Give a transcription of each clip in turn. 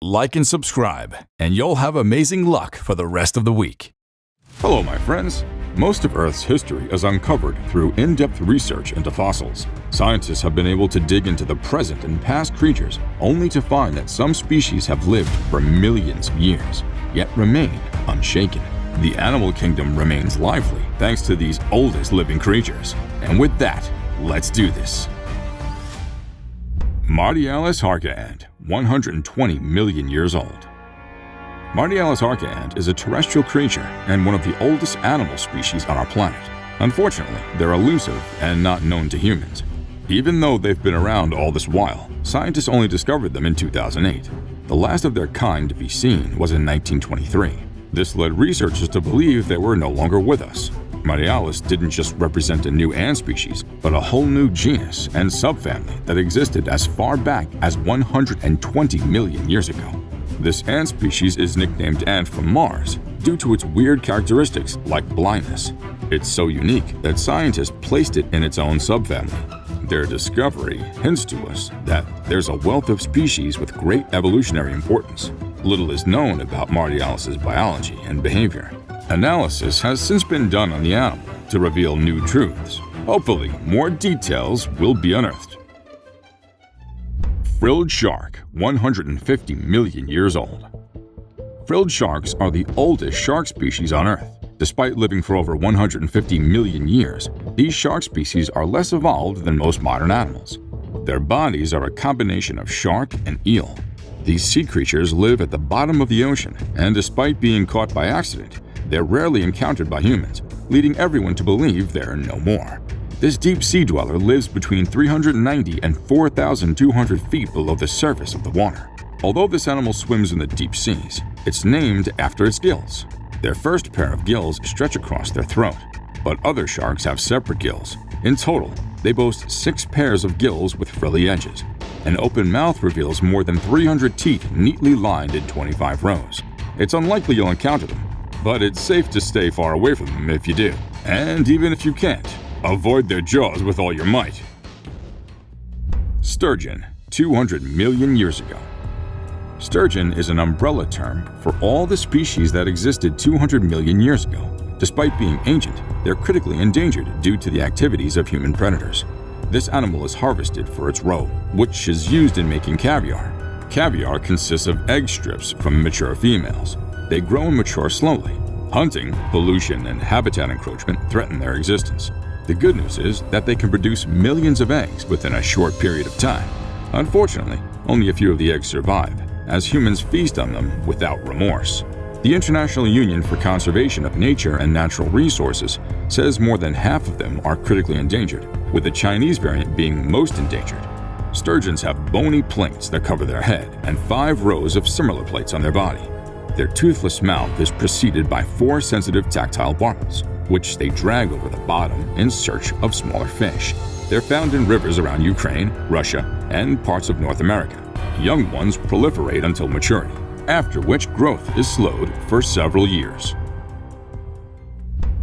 like and subscribe, and you'll have amazing luck for the rest of the week. Hello, my friends. Most of Earth's history is uncovered through in-depth research into fossils. Scientists have been able to dig into the present and past creatures, only to find that some species have lived for millions of years, yet remain unshaken. The animal kingdom remains lively thanks to these oldest living creatures. And with that, let's do this. Martialis harca ant, 120 million years old. Martialis harca ant is a terrestrial creature and one of the oldest animal species on our planet. Unfortunately, they're elusive and not known to humans. Even though they've been around all this while, scientists only discovered them in 2008. The last of their kind to be seen was in 1923. This led researchers to believe they were no longer with us. Martialis didn't just represent a new ant species, but a whole new genus and subfamily that existed as far back as 120 million years ago. This ant species is nicknamed ant from Mars due to its weird characteristics like blindness. It's so unique that scientists placed it in its own subfamily. Their discovery hints to us that there's a wealth of species with great evolutionary importance. Little is known about Martialis's biology and behavior. Analysis has since been done on the animal to reveal new truths. Hopefully, more details will be unearthed. Frilled shark, 150 million years old. Frilled sharks are the oldest shark species on Earth. Despite living for over 150 million years, these shark species are less evolved than most modern animals. Their bodies are a combination of shark and eel. These sea creatures live at the bottom of the ocean, and despite being caught by accident, they're rarely encountered by humans, leading everyone to believe they're no more. This deep sea dweller lives between 390 and 4,200 feet below the surface of the water. Although this animal swims in the deep seas, it's named after its gills. Their first pair of gills stretch across their throat, but other sharks have separate gills. In total, they boast 6 pairs of gills with frilly edges. An open mouth reveals more than 300 teeth neatly lined in 25 rows. It's unlikely you'll encounter them, but it's safe to stay far away from them if you do. And even if you can't, avoid their jaws with all your might. Sturgeon, 200 million years ago. Sturgeon is an umbrella term for all the species that existed 200 million years ago. Despite being ancient, they're critically endangered due to the activities of human predators. This animal is harvested for its roe, which is used in making caviar. Caviar consists of egg strips from mature females. They grow and mature slowly. Hunting, pollution, and habitat encroachment threaten their existence. The good news is that they can produce millions of eggs within a short period of time. Unfortunately, only a few of the eggs survive, as humans feast on them without remorse. The International Union for Conservation of Nature and Natural Resources says more than half of them are critically endangered, with the Chinese variant being most endangered. Sturgeons have bony plates that cover their head and 5 rows of similar plates on their body. Their toothless mouth is preceded by 4 sensitive tactile barbels, which they drag over the bottom in search of smaller fish. They're found in rivers around Ukraine, Russia, and parts of North America. Young ones proliferate until maturity, after which growth is slowed for several years.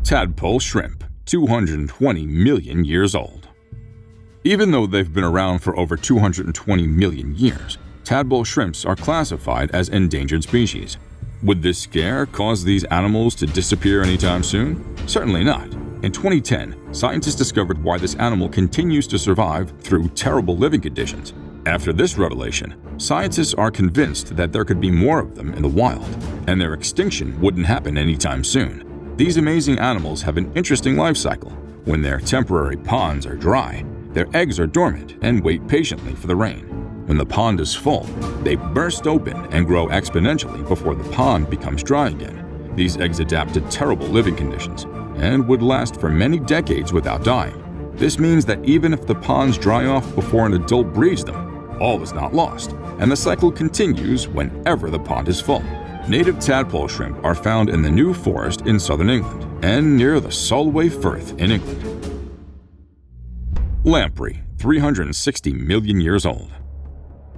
Tadpole shrimp, 220 million years old. Even though they've been around for over 220 million years, tadpole shrimps are classified as endangered species. Would this scare cause these animals to disappear anytime soon? Certainly not. In 2010, scientists discovered why this animal continues to survive through terrible living conditions. After this revelation, scientists are convinced that there could be more of them in the wild, and their extinction wouldn't happen anytime soon. These amazing animals have an interesting life cycle. When their temporary ponds are dry, their eggs are dormant and wait patiently for the rain. When the pond is full, they burst open and grow exponentially before the pond becomes dry again. These eggs adapt to terrible living conditions and would last for many decades without dying. This means that even if the ponds dry off before an adult breeds them, all is not lost, and the cycle continues whenever the pond is full. Native tadpole shrimp are found in the New Forest in southern England and near the Solway Firth in England. Lamprey, 360 million years old.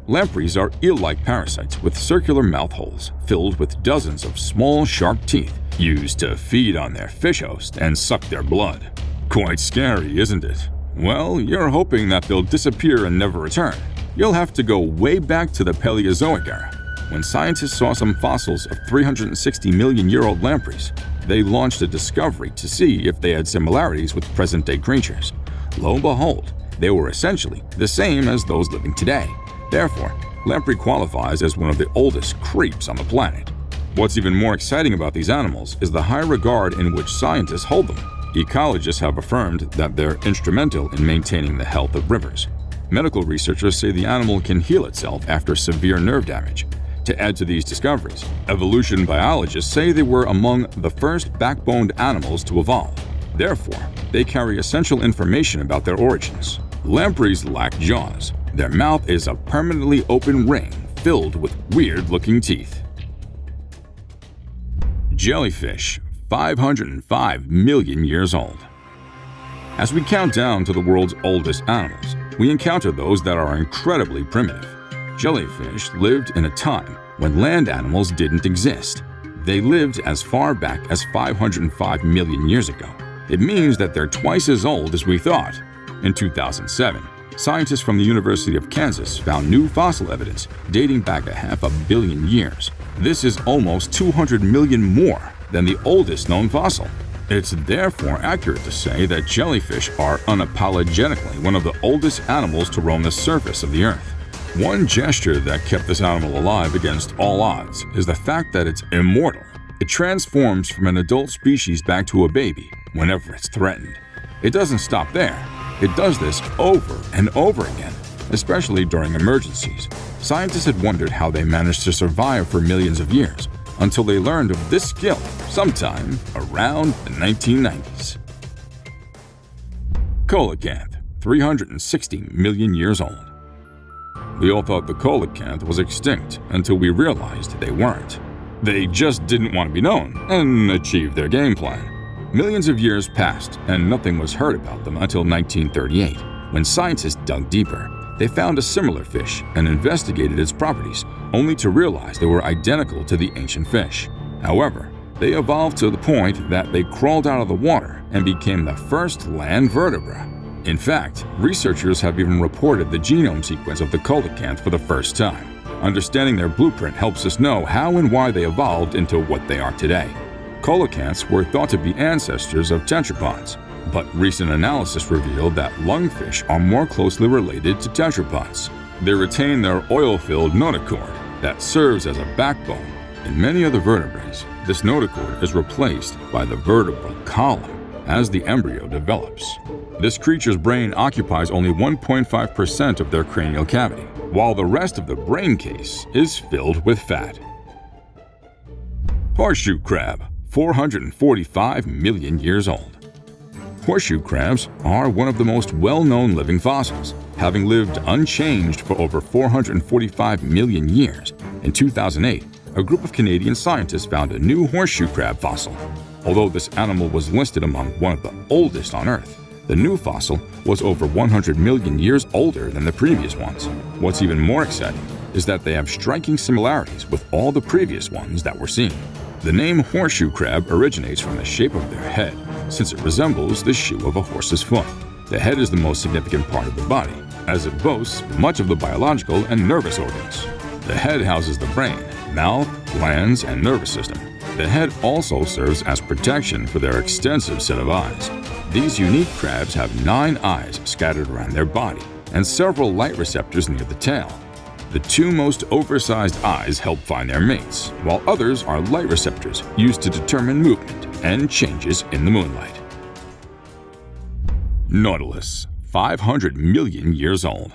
Lampreys are eel-like parasites with circular mouth holes filled with dozens of small sharp teeth used to feed on their fish host and suck their blood. Quite scary, isn't it? Well, you're hoping that they'll disappear and never return. You'll have to go way back to the Paleozoic era. when scientists saw some fossils of 360 million-year-old lampreys. They launched a discovery to see if they had similarities with present-day creatures. Lo and behold, they were essentially the same as those living today. Therefore, lamprey qualifies as one of the oldest creeps on the planet. What's even more exciting about these animals is the high regard in which scientists hold them. Ecologists have affirmed that they're instrumental in maintaining the health of rivers. Medical researchers say the animal can heal itself after severe nerve damage. To add to these discoveries, evolution biologists say they were among the first backboned animals to evolve. Therefore, they carry essential information about their origins. Lampreys lack jaws. Their mouth is a permanently open ring filled with weird-looking teeth. Jellyfish, 505 million years old. As we count down to the world's oldest animals, we encounter those that are incredibly primitive. Jellyfish lived in a time when land animals didn't exist. They lived as far back as 505 million years ago. It means that they're twice as old as we thought. In 2007, scientists from the University of Kansas found new fossil evidence dating back 500 million years. This is almost 200 million more than the oldest known fossil. It's therefore accurate to say that jellyfish are unapologetically one of the oldest animals to roam the surface of the earth. One gesture that kept this animal alive against all odds is the fact that it's immortal. It transforms from an adult species back to a baby whenever it's threatened. It doesn't stop there. It does this over and over again, especially during emergencies. Scientists had wondered how they managed to survive for millions of years until they learned of this skill sometime around the 1990s. Coelacanth, 360 million years old. We all thought the coelacanth was extinct until we realized they weren't. They just didn't want to be known and achieve their game plan. Millions of years passed and nothing was heard about them until 1938, when scientists dug deeper. They found a similar fish and investigated its properties, only to realize they were identical to the ancient fish. However, they evolved to the point that they crawled out of the water and became the first land vertebra. In fact, researchers have even reported the genome sequence of the coelacanth for the first time. Understanding their blueprint helps us know how and why they evolved into what they are today. Coelacanths were thought to be ancestors of tetrapods, but recent analysis revealed that lungfish are more closely related to tetrapods. They retain their oil-filled notochord that serves as a backbone. In many other vertebrates, this notochord is replaced by the vertebral column as the embryo develops. This creature's brain occupies only 1.5% of their cranial cavity, while the rest of the brain case is filled with fat. Horseshoe crab, 445 million years old. Horseshoe crabs are one of the most well-known living fossils, having lived unchanged for over 445 million years. In 2008, a group of Canadian scientists found a new horseshoe crab fossil. Although this animal was listed among one of the oldest on Earth, the new fossil was over 100 million years older than the previous ones. What's even more exciting is that they have striking similarities with all the previous ones that were seen. The name horseshoe crab originates from the shape of their head, since it resembles the shoe of a horse's foot. The head is the most significant part of the body, as it boasts much of the biological and nervous organs. The head houses the brain, mouth, glands, and nervous system. The head also serves as protection for their extensive set of eyes. These unique crabs have 9 eyes scattered around their body and several light receptors near the tail. The 2 most oversized eyes help find their mates, while others are light receptors used to determine movement and changes in the moonlight. Nautilus, 500 million years old.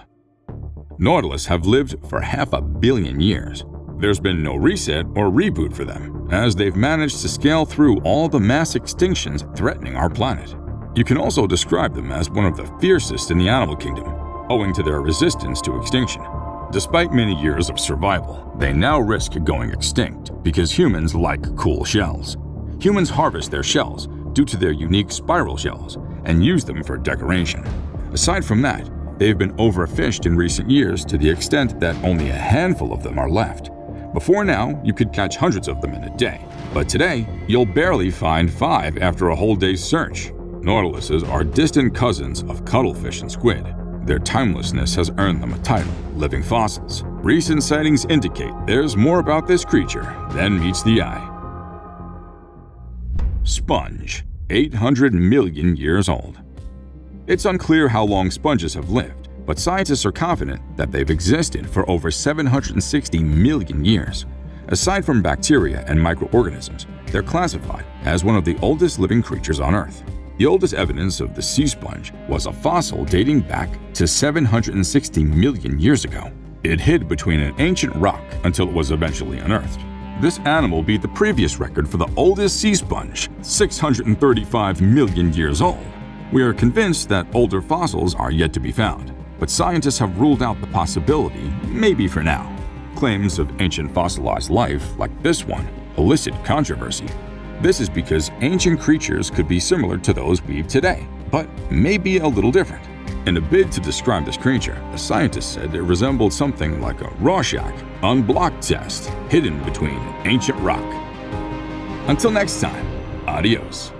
Nautilus have lived for 500 million years. There's been no reset or reboot for them, as they've managed to scale through all the mass extinctions threatening our planet. You can also describe them as one of the fiercest in the animal kingdom, owing to their resistance to extinction. Despite many years of survival, they now risk going extinct because humans like cool shells. Humans harvest their shells due to their unique spiral shells and use them for decoration. Aside from that, they've been overfished in recent years to the extent that only a handful of them are left. Before now, you could catch hundreds of them in a day, but today, you'll barely find 5 after a whole day's search. Nautiluses are distant cousins of cuttlefish and squid. Their timelessness has earned them a title, living fossils. Recent sightings indicate there's more about this creature than meets the eye. Sponge, 800 million years old. It's unclear how long sponges have lived, but scientists are confident that they've existed for over 760 million years. Aside from bacteria and microorganisms, they're classified as one of the oldest living creatures on Earth. The oldest evidence of the sea sponge was a fossil dating back to 760 million years ago. It hid between an ancient rock until it was eventually unearthed. This animal beat the previous record for the oldest sea sponge, 635 million years old. We are convinced that older fossils are yet to be found, but scientists have ruled out the possibility, maybe for now. Claims of ancient fossilized life, like this one, elicit controversy. This is because ancient creatures could be similar to those we've today, but maybe a little different. In a bid to describe this creature, a scientist said it resembled something like a Rorschach unblocked test hidden between an ancient rock. Until next time, adios.